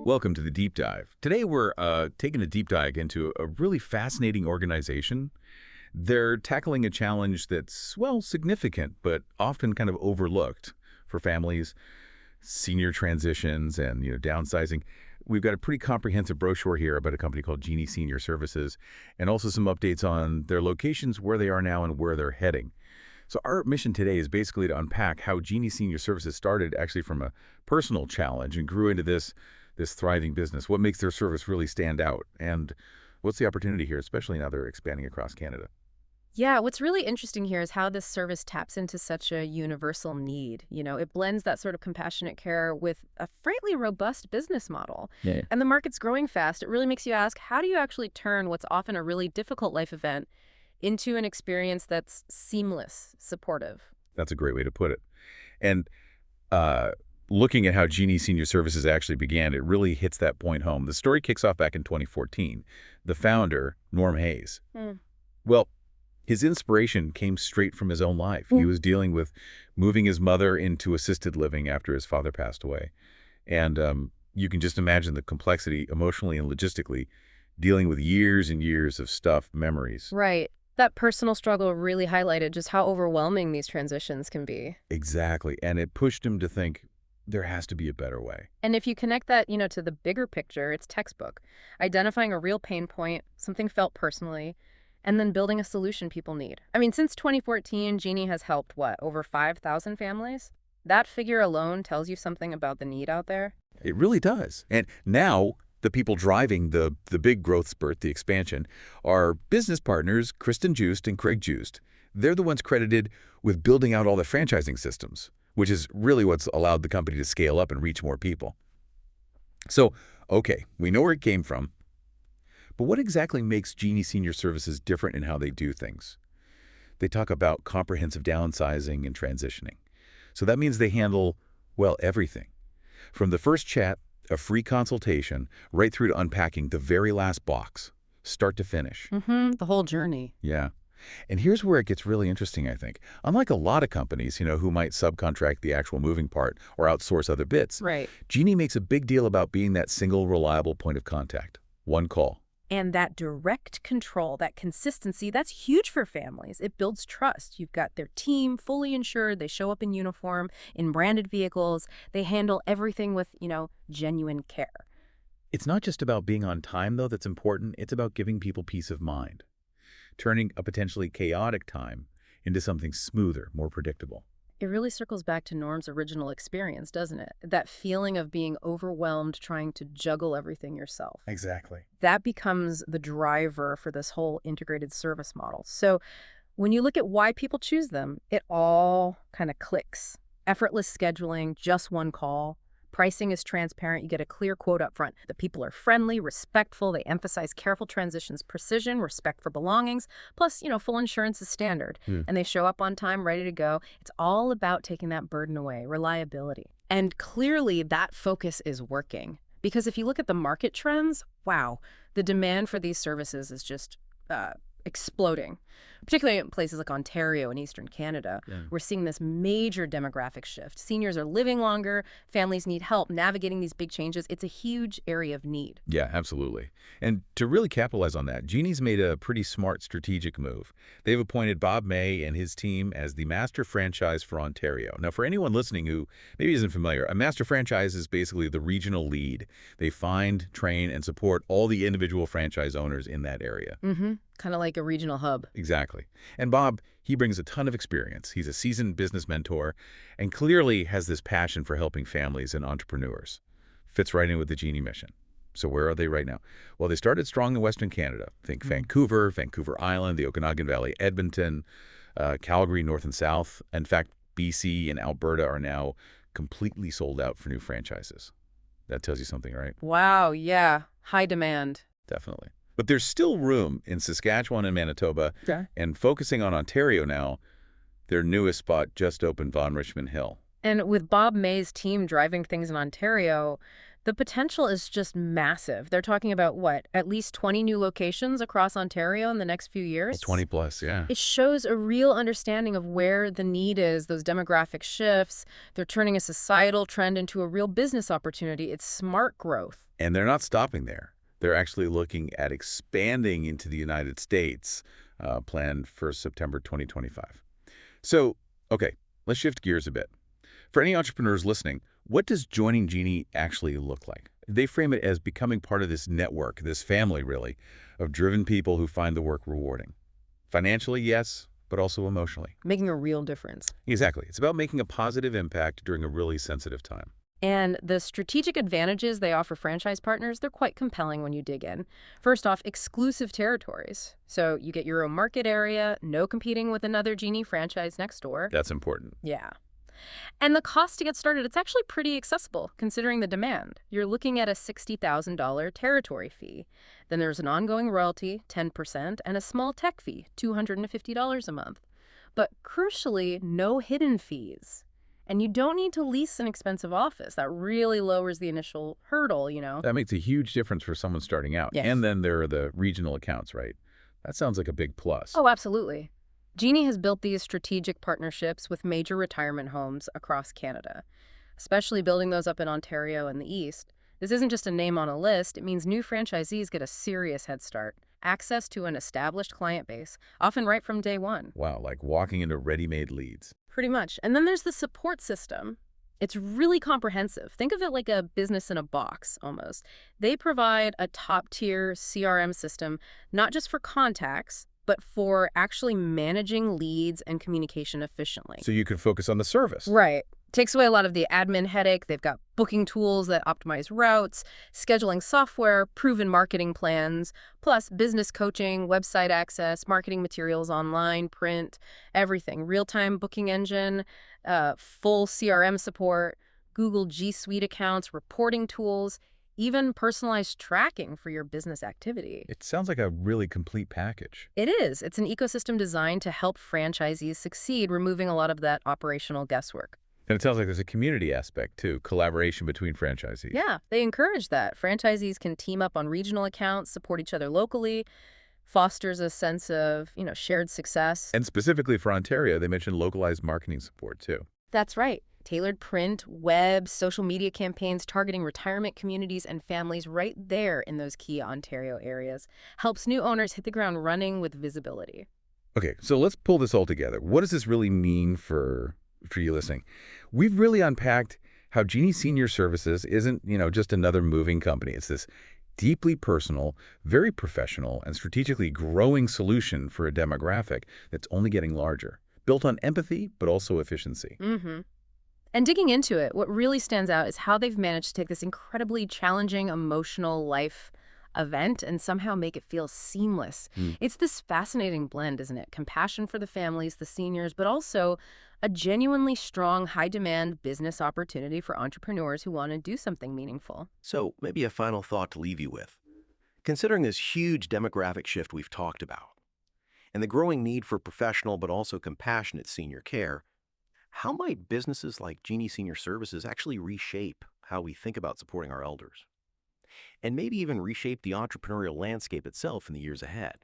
Welcome to the Deep Dive. Today we're taking a deep dive into a really fascinating organization. They're tackling a challenge that's, well, significant, but often kind of overlooked for families, senior transitions, and downsizing. We've got a pretty comprehensive brochure here about a company called Genie Senior Services, and also some updates on their locations, where they are now, and where they're heading. So our mission today is basically to unpack how Genie Senior Services started actually from a personal challenge and grew into this thriving business. What makes their service really stand out? And what's the opportunity here, especially now they're expanding across Canada? Yeah, what's really interesting here is how this service taps into such a universal need. It blends that sort of compassionate care with a frankly robust business model. Yeah. And the market's growing fast. It really makes you ask, how do you actually turn what's often a really difficult life event into an experience that's seamless, supportive? That's a great way to put it. And looking at how Genie Senior Services actually began, it really hits that point home. The story kicks off back in 2014. The founder, Norm Hayes, well, his inspiration came straight from his own life. He was dealing with moving his mother into assisted living after his father passed away. And you can just imagine the complexity emotionally and logistically, dealing with years and years of stuff, memories. Right. That personal struggle really highlighted just how overwhelming these transitions can be. Exactly. And it pushed him to think, there has to be a better way. And if you connect that, to the bigger picture, it's textbook. Identifying a real pain point, something felt personally, and then building a solution people need. I mean, since 2014, Genie has helped, over 5,000 families? That figure alone tells you something about the need out there. It really does. And now the people driving the big growth spurt, the expansion, are business partners Kristen Joost and Craig Joost. They're the ones credited with building out all the franchising systems, which is really what's allowed the company to scale up and reach more people. So, okay, we know where it came from, but what exactly makes Genie Senior Services different in how they do things? They talk about comprehensive downsizing and transitioning. So that means they handle, well, everything. From the first chat, a free consultation, right through to unpacking the very last box, start to finish. The whole journey. Yeah. And here's where it gets really interesting, I think. Unlike a lot of companies, who might subcontract the actual moving part or outsource other bits, Right. Genie makes a big deal about being that single, reliable point of contact. One call. And that direct control, that consistency, that's huge for families. It builds trust. You've got their team fully insured. They show up in uniform, in branded vehicles. They handle everything with, genuine care. It's not just about being on time, though, that's important. It's about giving people peace of mind, turning a potentially chaotic time into something smoother, more predictable. It really circles back to Norm's original experience, doesn't it? That feeling of being overwhelmed trying to juggle everything yourself. Exactly. That becomes the driver for this whole integrated service model. So when you look at why people choose them, it all kind of clicks. Effortless scheduling, just one call. Pricing is transparent. You get a clear quote up front. The people are friendly, respectful. They emphasize careful transitions, precision, respect for belongings. Plus, full insurance is standard. And they show up on time, ready to go. It's all about taking that burden away, reliability. And clearly that focus is working. Because if you look at the market trends, wow, the demand for these services is just exploding. Particularly in places like Ontario and Eastern Canada, we're seeing this major demographic shift. Seniors are living longer. Families need help navigating these big changes. It's a huge area of need. Yeah, absolutely. And to really capitalize on that, Genie's made a pretty smart strategic move. They've appointed Bob May and his team as the master franchise for Ontario. Now, for anyone listening who maybe isn't familiar, a master franchise is basically the regional lead. They find, train, and support all the individual franchise owners in that area. Kind of like a regional hub. Exactly. And Bob, he brings a ton of experience. He's a seasoned business mentor and clearly has this passion for helping families and entrepreneurs. Fits right in with the Genie mission. So where are they right now? Well, they started strong in Western Canada. Think Vancouver, Vancouver Island, the Okanagan Valley, Edmonton, Calgary, North and South. In fact, BC and Alberta are now completely sold out for new franchises. That tells you something, right? Wow, yeah. High demand. Definitely. But there's still room in Saskatchewan and Manitoba. Yeah. And focusing on Ontario now, their newest spot just opened Vaughan Richmond Hill. And with Bob May's team driving things in Ontario, The potential is just massive. They're talking about what, at least 20 new locations across Ontario in the next few Well, years? 20 plus, yeah. It shows a real understanding of where the need is, those demographic shifts. They're turning a societal trend into a real business opportunity. It's smart growth. And they're not stopping there. They're actually looking at expanding into the United States, planned for September 2025. So, okay, let's shift gears a bit. For any entrepreneurs listening, what does joining Genie actually look like? They frame it as becoming part of this network, this family, really, of driven people who find the work rewarding. Financially, yes, but also emotionally. Making a real difference. Exactly. It's about making a positive impact during a really sensitive time. And the strategic advantages they offer franchise partners, they're quite compelling when you dig in. First off, exclusive territories. So you get your own market area, no competing with another Genie franchise next door. That's important. Yeah. And the cost to get started, it's actually pretty accessible considering the demand. You're looking at a $60,000 territory fee. Then there's an ongoing royalty, 10%, and a small tech fee, $250 a month. But crucially, no hidden fees. And you don't need to lease an expensive office. That really lowers the initial hurdle. That makes a huge difference for someone starting out. Yes. And then there are the regional accounts, right? That sounds like a big plus. Oh, absolutely. Genie has built these strategic partnerships with major retirement homes across Canada, especially building those up in Ontario and the East. This isn't just a name on a list. It means new franchisees get a serious head start, access to an established client base, often right from day one. Wow, like walking into ready-made leads. Pretty much. And then there's the support system. It's really comprehensive. Think of it like a business in a box, almost. They provide a top-tier CRM system, not just for contacts, but for actually managing leads and communication efficiently. So you can focus on the service. Right. Takes away a lot of the admin headache. They've got booking tools that optimize routes, scheduling software, proven marketing plans, plus business coaching, website access, marketing materials online, print, everything. Real-time booking engine, full CRM support, Google G Suite accounts, reporting tools, even personalized tracking for your business activity. It sounds like a really complete package. It is. It's an ecosystem designed to help franchisees succeed, removing a lot of that operational guesswork. And it sounds like there's a community aspect, too, collaboration between franchisees. Yeah, they encourage that. Franchisees can team up on regional accounts, support each other locally, fosters a sense of, shared success. And specifically for Ontario, they mentioned localized marketing support, too. That's right. Tailored print, web, social media campaigns targeting retirement communities and families right there in those key Ontario areas helps new owners hit the ground running with visibility. Okay, so let's pull this all together. What does this really mean for you listening? We've really unpacked how Genie Senior Services isn't, just another moving company. It's this deeply personal, very professional, and strategically growing solution for a demographic that's only getting larger, built on empathy, but also efficiency. Mm-hmm. And digging into it, what really stands out is how they've managed to take this incredibly challenging, emotional life event and somehow make it feel seamless. It's this fascinating blend, isn't it? Compassion for the families, the seniors, but also a genuinely strong, high-demand business opportunity for entrepreneurs who want to do something meaningful. So maybe a final thought to leave you with. Considering this huge demographic shift we've talked about, and the growing need for professional but also compassionate senior care, how might businesses like Genie Senior Services actually reshape how we think about supporting our elders? And maybe even reshape the entrepreneurial landscape itself in the years ahead?